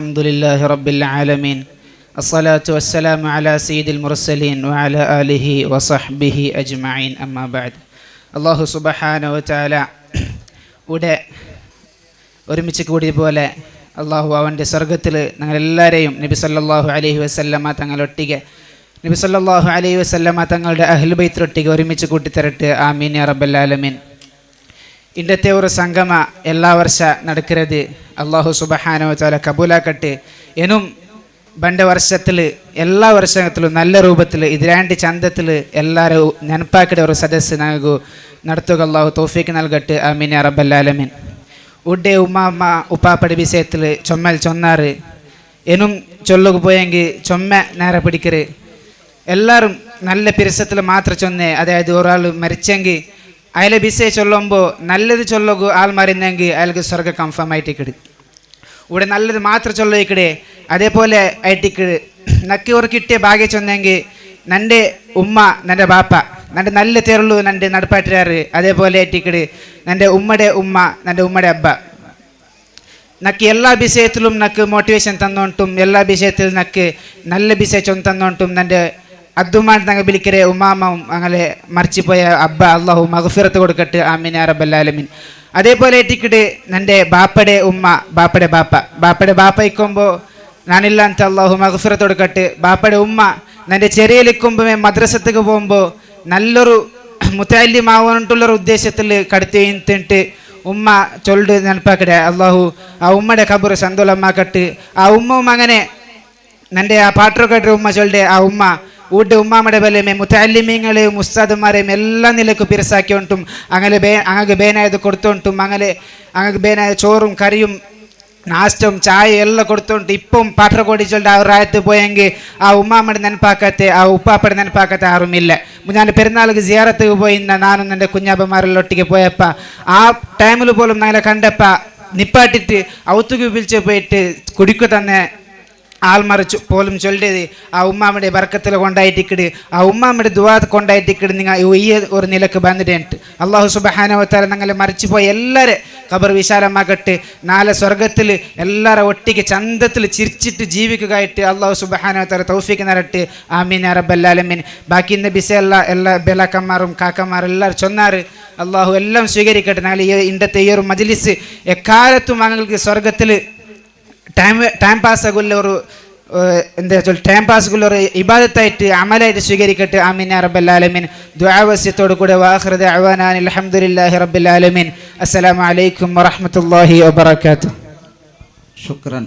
الحمد لله رب العالمين الصلاة والسلام على سيد المرسلين وعلى آله وصحبه أجمعين أما بعد അല്ലാഹു സുബ്ഹാനഹു വ തആല ഇവിടെ ഒരുമിച്ച് കൂടിയ പോലെ അല്ലാഹു അവൻ്റെ സ്വർഗ്ഗത്തിൽ ഞങ്ങളെല്ലാവരെയും നബി സല്ലല്ലാഹു അലൈഹി വസല്ലമ തങ്ങളൊട്ടിಗೆ നബി സല്ലല്ലാഹു അലൈഹി വസല്ലമ തങ്ങളുടെ അഹ്ലു ബൈത്തൊട്ടിಗೆ ഒരുമിച്ച് കൂട്ടിത്തരട്ടെ ആമീൻ യാ റബ്ബൽ ആലമീൻ. ഇന്നത്തെ ഒരു സംഗമ എല്ലാ വർഷ നടക്കുന്നത് അല്ലാഹു സുബ്ഹാനഹു വ തആല കബൂലാക്കട്ടെ. എന്നും പണ്ട് വർഷത്തിൽ എല്ലാ വർഷത്തിലും നല്ല രൂപത്തിൽ ഇതിരാണ്ടി ചന്തത്തിൽ എല്ലാവരും നെനപ്പാക്കിയ ഒരു സദസ്സ് ഞങ്ങൾക്ക് നടത്തുക അല്ലാഹു തൗഫീഖ് നൽകട്ടെ ആമീൻ യാ റബ്ബൽ ആലമീൻ. ഉഡ്ഡെ ഉമ്മാമ്മ ഉപ്പാപ്പടി വിഷയത്തിൽ ചൊമ്മൽ ചൊന്നാറ് എന്നും ചൊല്ലുക പോയെങ്കിൽ ചൊമ്മ നേരെ പിടിക്കറ് എല്ലാവരും നല്ല പിരസത്തിൽ മാത്രം ചൊന്നേ. അതായത് ഒരാൾ മരിച്ചെങ്കിൽ അയാളെ വിഷയ ചൊല്ലുമ്പോൾ നല്ലത് ചൊല്ലുക ആൾ മരുന്നെങ്കിൽ അയാൾക്ക് സ്വർഗ്ഗം കൺഫേം ആയിട്ടിക്കട്. ഇവിടെ നല്ലത് മാത്രം ചൊല്ലിക്കടെ അതേപോലെ ആയിട്ടിക്കട്. നക്കി ഒരു കിട്ടിയ ഭാഗ്യ ചൊന്നെങ്കിൽ നൻ്റെ ഉമ്മ നൻ്റെ ബാപ്പ നൻ്റെ നല്ല തേരുള്ളൂ നൻ്റെ നടപ്പാട്ടിരാറ് അതേപോലെ ആയിട്ടിക്കട് നൻ്റെ ഉമ്മയുടെ ഉമ്മ നൻ്റെ ഉമ്മയുടെ അബ്ബ നക്ക് എല്ലാ വിഷയത്തിലും നക്ക് മോട്ടിവേഷൻ തന്നോണ്ടും എല്ലാ വിഷയത്തിലും നക്ക് നല്ല വിഷയം തന്നോണ്ടും നൻ്റെ അദ്ദുമാൻ തങ്ങൾ വിളിക്കരെ ഉമ്മാമ്മവും അങ്ങനെ മറിച്ചുപോയ അബ്ബ അള്ളാഹു മഗ്ഫിറത്ത് കൊടുക്കട്ടെ ആമീൻ യാ റബ്ബൽ ആലമീൻ. അതേപോലെ എത്തിക്കിട്ട് എൻ്റെ ബാപ്പയുടെ ഉമ്മ ബാപ്പയുടെ ബാപ്പ ഇക്കുമ്പോൾ ഞാനില്ല ಅಂತ അള്ളാഹു മഗ്ഫിറത്ത് കൊടുക്കട്ടെ. ബാപ്പയുടെ ഉമ്മ എൻ്റെ ചെറിയലിക്കുമ്പോൾ മദ്രസത്തേക്ക് പോകുമ്പോൾ നല്ലൊരു മുത്തല്ലിമാവാനുള്ള ഉദ്ദേശത്തിൽ കടത്തിട്ട് ഉമ്മ ചൊല്ല് നെനപ്പാക്കട്ടെ. അള്ളാഹു ആ ഉമ്മയുടെ ഖബർ സന്തോളമാക്കട്ടെ. ആ ഉമ്മവും അങ്ങനെ എൻ്റെ ആ പാട്ടറൊക്കെ ഉമ്മ ചൊല്ലെ ആ ഉമ്മ ഊട്ട് ഉമ്മാമ്മയുടെ ബലമേ മുത്തല്ലിമീങ്ങളെയും ഉസ്താദുമാരെയും എല്ലാ നിലക്കും പിരസാക്കിയോണ്ടും അങ്ങക്ക് ബേനായത് കൊടുത്തോണ്ടും അങ്ങക്ക് ബേനായ ചോറും കറിയും നാഷ്ടവും ചായ എല്ലാം കൊടുത്തോണ്ട് ഇപ്പം പാട്ടറ കൊടിച്ചോണ്ട് ആ റായത്ത് പോയെങ്കിൽ ആ ഉമ്മാമ്മയുടെ നെനപ്പാക്കത്തെ ആ ഉപ്പാപ്പയുടെ നെനപ്പാക്കത്തെ ആരുമില്ല. ഞാൻ പെരുന്നാൾക്ക് സിയാറത്ത് പോയിന്ന നാനും എൻ്റെ കുഞ്ഞാപ്പന്മാരെല്ലാം ഒട്ടിക്ക് പോയപ്പ ആ ടൈമിൽ പോലും ഞങ്ങളെ കണ്ടപ്പ നിപ്പാട്ടിട്ട് ഔത്തുക്ക് വിളിച്ച് പോയിട്ട് കുടിക്കു തന്നെ ആൾമറിച്ചു പോലും ചൊല്ലിയത് ആ ഉമ്മാമ്മയുടെ ബർക്കത്തിൽ കൊണ്ടായിട്ടിക്കിട് ആ ഉമ്മാമ്മയുടെ ദുആ കൊണ്ടായിട്ടിക്കിട് നിങ്ങൾ ഈ ഒരു നിലക്ക് ബന്ധിട്ട് അല്ലാഹു സുബ്ഹാനഹു വ തആല ഞങ്ങളെ മറിച്ചു പോയി എല്ലാവരും ഖബർ വിശാലമാകട്ടെ. നാളെ സ്വർഗ്ഗത്തിൽ എല്ലാവരും ഒട്ടിക്ക് ചന്തത്തിൽ ചിരിച്ചിട്ട് ജീവിക്കുകയായിട്ട് അല്ലാഹു സുബ്ഹാനഹു വ തആല തൗഫീഖ് നൽകട്ടെ ആമീൻ യാ റബ്ബൽ ആലമീൻ. ബാക്കി ഇന്ന ബിസല്ല എല്ലാ ബേലക്കന്മാരും കാക്കന്മാരും എല്ലാവരും ചൊന്നാറ് അല്ലാഹു എല്ലാം സ്വീകരിക്കട്ടെ. ഞങ്ങൾ ഈ ഇന്നത്തെ ഈ ഒരു മജ്ലിസ് എക്കാലത്തും ഞങ്ങൾക്ക് സ്വർഗ്ഗത്തിൽ ടൈം പാസ്സാകുള്ള ഒരു എന്താ ടൈം പാസ്സാകുള്ള ഒരു ഇബാദത്തായിട്ട് അമലായിട്ട് സ്വീകരിക്കട്ടെ ആമീൻ യാ റബ്ബൽ ആലമീൻ. ദുആവസ്യത്തോടു കൂടെ വാഖിറു ദഅവാനാ അൽഹംദുലില്ലാഹി റബ്ബിൽ ആലമീൻ. അസ്സലാമു അലൈക്കും വറഹ്മത്തുള്ളാഹി വബറകാതുഹു. ശുക്രൻ.